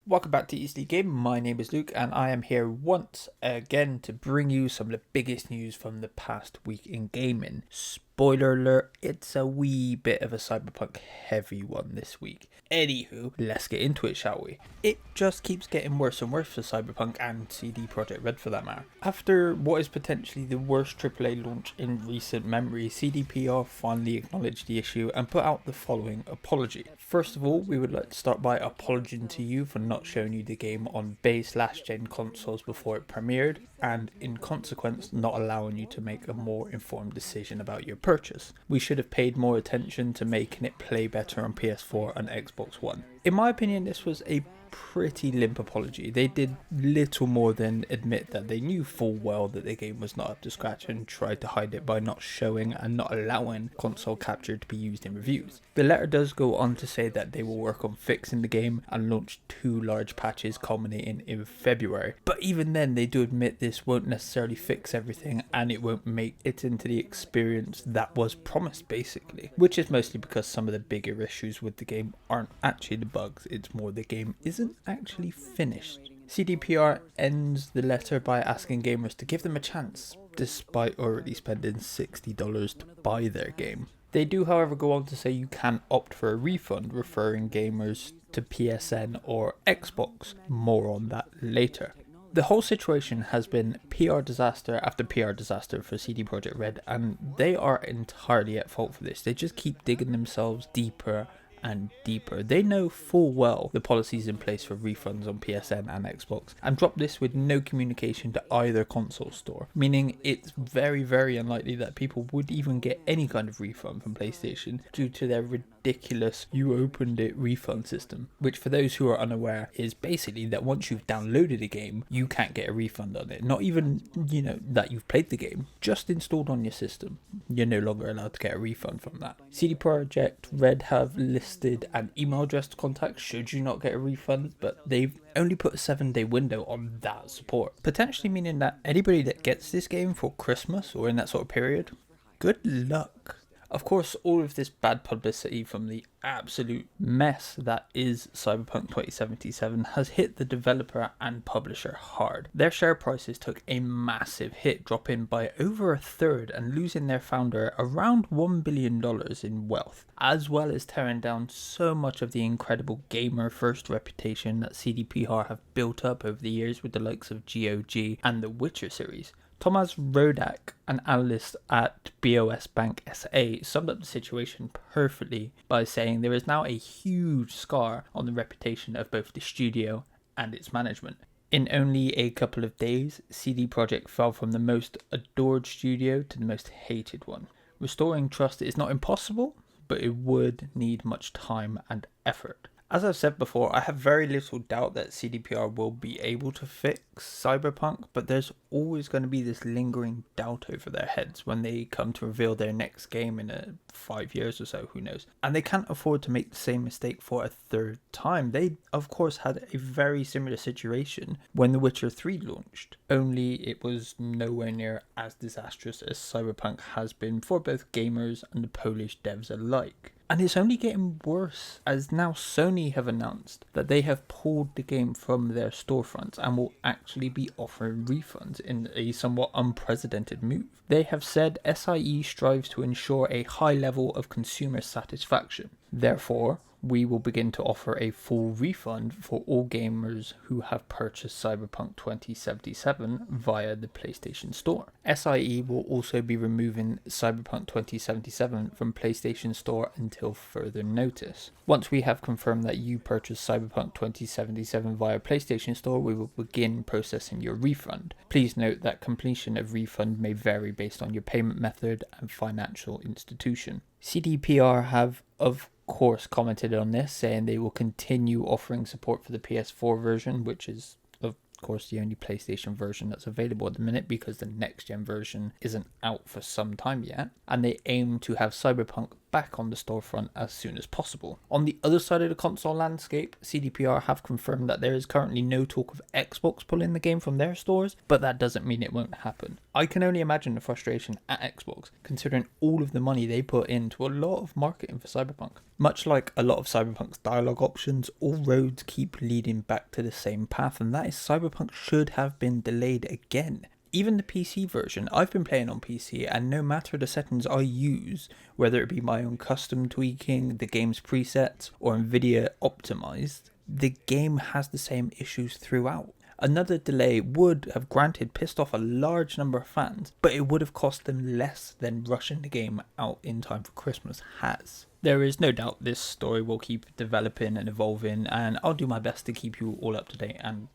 Welcome back to ESG Game. My name is Luke and I am here once again to bring you some of the biggest news from the past week in gaming. Spoiler alert, it's a wee bit of a Cyberpunk heavy one this week. Anywho, let's get into it, shall we? It just keeps getting worse and worse for Cyberpunk and CD Projekt Red for that matter. After what is potentially the worst AAA launch in recent memory, CDPR finally acknowledged the issue and put out the following apology. First of all, we would like to start by apologizing to you for not showing you the game on base last gen consoles before it premiered, and in consequence not allowing you to make a more informed decision about your purchase. We should have paid more attention to making it play better on PS4 and Xbox One. In my opinion, this was a pretty limp apology. They did little more than admit that they knew full well that the game was not up to scratch and tried to hide it by not showing and not allowing console capture to be used in reviews. The letter does go on to say that they will work on fixing the game and launch 2 large patches culminating in February. But even then, they do admit this won't necessarily fix everything and it won't make it into the experience that was promised basically. Which is mostly because some of the bigger issues with the game aren't actually the bugs, it's more the game isn't actually finished. CDPR ends the letter by asking gamers to give them a chance, despite already spending $60 to buy their game. They do, however, go on to say you can opt for a refund, referring gamers to PSN or Xbox. More on that later. The whole situation has been PR disaster after PR disaster for CD Projekt Red, and they are entirely at fault for this. They just keep digging themselves deeper and deeper. They know full well the policies in place for refunds on PSN and Xbox, and drop this with no communication to either console store, meaning it's very unlikely that people would even get any kind of refund from PlayStation due to their ridiculous you opened it refund system, which for those who are unaware is basically that once you've downloaded a game you can't get a refund on it. Not even that you've played the game, just installed on your system, you're no longer allowed to get a refund from that. CD Projekt Red have listed an email address to contact should you not get a refund, but they've only put a 7-day window on that support, potentially meaning that anybody that gets this game for Christmas or in that sort of period, good luck. Of course, all of this bad publicity from the absolute mess that is Cyberpunk 2077 has hit the developer and publisher hard. Their share prices took a massive hit, dropping by over a third and losing their founder around $1 billion in wealth, as well as tearing down so much of the incredible gamer-first reputation that CDPR have built up over the years with the likes of GOG and the Witcher series. Tomasz Rodak, an analyst at BOS Bank SA, summed up the situation perfectly by saying there is now a huge scar on the reputation of both the studio and its management. In only a couple of days, CD Projekt fell from the most adored studio to the most hated one. Restoring trust is not impossible, but it would need much time and effort. As I've said before, I have very little doubt that CDPR will be able to fix Cyberpunk, but there's always going to be this lingering doubt over their heads when they come to reveal their next game in 5 years or so, who knows. And they can't afford to make the same mistake for a third time. They, of course, had a very similar situation when The Witcher 3 launched, only it was nowhere near as disastrous as Cyberpunk has been for both gamers and the Polish devs alike. And it's only getting worse, as now Sony have announced that they have pulled the game from their storefronts and will actually be offering refunds in a somewhat unprecedented move. They have said SIE strives to ensure a high level of consumer satisfaction. Therefore, we will begin to offer a full refund for all gamers who have purchased Cyberpunk 2077 via the PlayStation Store. SIE will also be removing Cyberpunk 2077 from PlayStation Store until further notice. Once we have confirmed that you purchased Cyberpunk 2077 via PlayStation Store, we will begin processing your refund. Please note that completion of refund may vary based on your payment method and financial institution. CDPR have, of course, commented on this, saying they will continue offering support for the PS4 version, which is of course the only PlayStation version that's available at the minute because the next gen version isn't out for some time yet, and they aim to have Cyberpunk back on the storefront as soon as possible. On the other side of the console landscape, CDPR have confirmed that there is currently no talk of Xbox pulling the game from their stores, but that doesn't mean it won't happen. I can only imagine the frustration at Xbox, considering all of the money they put into a lot of marketing for Cyberpunk. Much like a lot of Cyberpunk's dialogue options, all roads keep leading back to the same path, and that is Cyberpunk should have been delayed again. Even the PC version, I've been playing on PC, and no matter the settings I use, whether it be my own custom tweaking, the game's presets, or Nvidia optimized, the game has the same issues throughout. Another delay would have granted pissed off a large number of fans, but it would have cost them less than rushing the game out in time for Christmas has. There is no doubt this story will keep developing and evolving, and I'll do my best to keep you all up to date and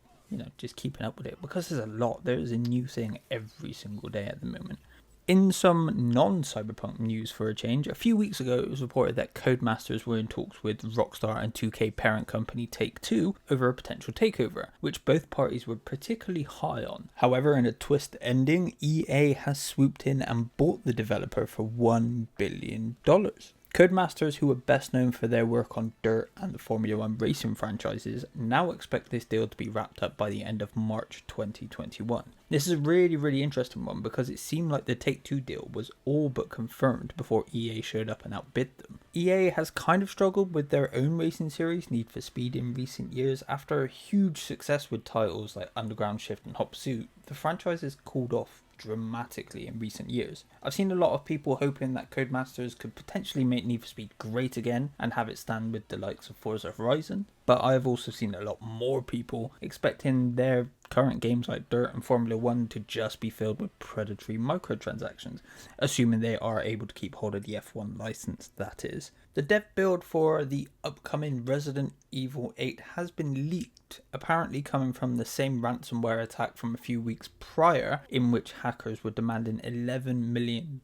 just keeping up with it, because there's a lot. There is a new thing every single day at the moment. In some non-Cyberpunk news for a change, a few weeks ago it was reported that Codemasters were in talks with Rockstar and 2K parent company Take-Two over a potential takeover, which both parties were particularly high on. However, in a twist ending, EA has swooped in and bought the developer for $1 billion. Codemasters, who are best known for their work on Dirt and the Formula 1 racing franchises, now expect this deal to be wrapped up by the end of March 2021. This is a really interesting one, because it seemed like the Take-Two deal was all but confirmed before EA showed up and outbid them. EA has kind of struggled with their own racing series, Need for Speed, in recent years. After a huge success with titles like Underground Shift and Hot Pursuit, the franchise has cooled off dramatically in recent years. I've seen a lot of people hoping that Codemasters could potentially make Need for Speed great again and have it stand with the likes of Forza Horizon, but I've also seen a lot more people expecting their current games like Dirt and Formula 1 to just be filled with predatory microtransactions, assuming they are able to keep hold of the F1 license, that is. The dev build for the upcoming Resident Evil 8 has been leaked, apparently coming from the same ransomware attack from a few weeks prior, in which hackers were demanding $11 million.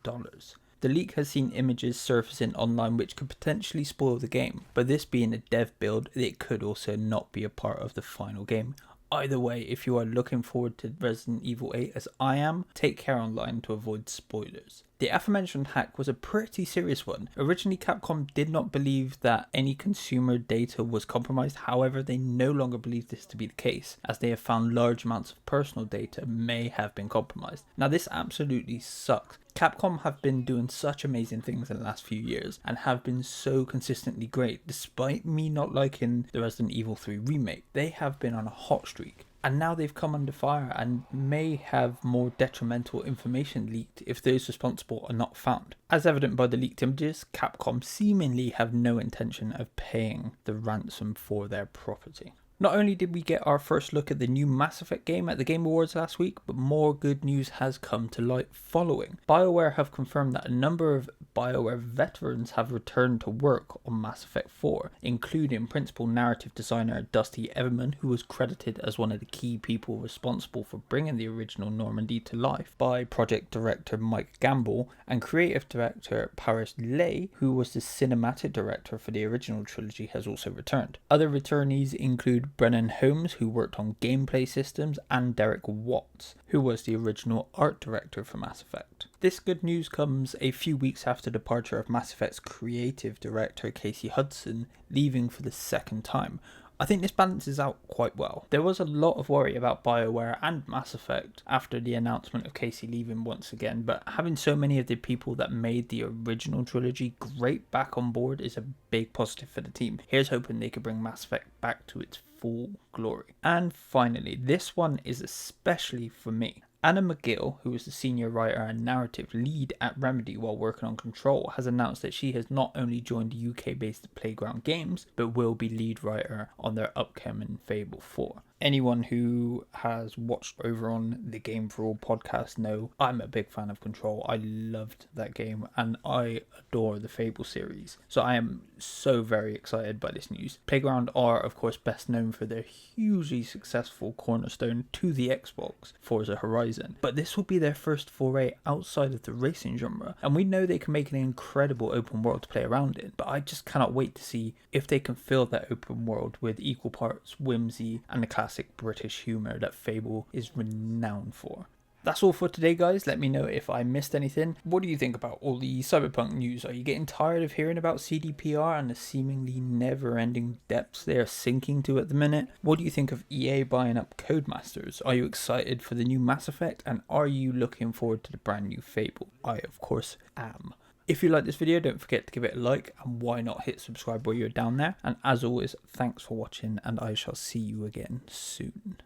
The leak has seen images surfacing online which could potentially spoil the game, but this being a dev build, it could also not be a part of the final game. Either way, if you are looking forward to Resident Evil 8 as I am, take care online to avoid spoilers. The aforementioned hack was a pretty serious one. Originally, Capcom did not believe that any consumer data was compromised. However, they no longer believe this to be the case, as they have found large amounts of personal data may have been compromised. Now, this absolutely sucks. Capcom have been doing such amazing things in the last few years and have been so consistently great. Despite me not liking the Resident Evil 3 remake, they have been on a hot streak. And now they've come under fire and may have more detrimental information leaked if those responsible are not found. As evident by the leaked images, Capcom seemingly have no intention of paying the ransom for their property. Not only did we get our first look at the new Mass Effect game at the Game Awards last week, but more good news has come to light following. BioWare have confirmed that a number of BioWare veterans have returned to work on Mass Effect 4, including principal narrative designer Dusty Everman, who was credited as one of the key people responsible for bringing the original Normandy to life, by project director Mike Gamble, and creative director Paris Lay, who was the cinematic director for the original trilogy, has also returned. Other returnees include Brennan Holmes, who worked on gameplay systems, and Derek Watts, who was the original art director for Mass Effect. This good news comes a few weeks after the departure of Mass Effect's creative director Casey Hudson, leaving for the second time. I think this balances out quite well. There was a lot of worry about BioWare and Mass Effect after the announcement of Casey leaving once again, but having so many of the people that made the original trilogy great back on board is a big positive for the team. Here's hoping they could bring Mass Effect back to its full glory. And finally, this one is especially for me. Anna McGill, who was the senior writer and narrative lead at Remedy while working on Control, has announced that she has not only joined UK-based Playground Games, but will be lead writer on their upcoming Fable 4. Anyone who has watched over on the Game for All podcast know I'm a big fan of Control. I loved that game and I adore the Fable series. So I am so very excited by this news. Playground are of course best known for their hugely successful cornerstone to the Xbox, Forza Horizon. But this will be their first foray outside of the racing genre. And we know they can make an incredible open world to play around in. But I just cannot wait to see if they can fill that open world with equal parts whimsy and the classic British humour that Fable is renowned for. That's all for today, guys. Let me know if I missed anything. What do you think about all the Cyberpunk news? Are you getting tired of hearing about CDPR and the seemingly never-ending depths they are sinking to at the minute? What do you think of EA buying up Codemasters? Are you excited for the new Mass Effect? And are you looking forward to the brand new Fable? I, of course, am. If you like this video, don't forget to give it a like, and why not hit subscribe while you're down there. And as always, thanks for watching, and I shall see you again soon.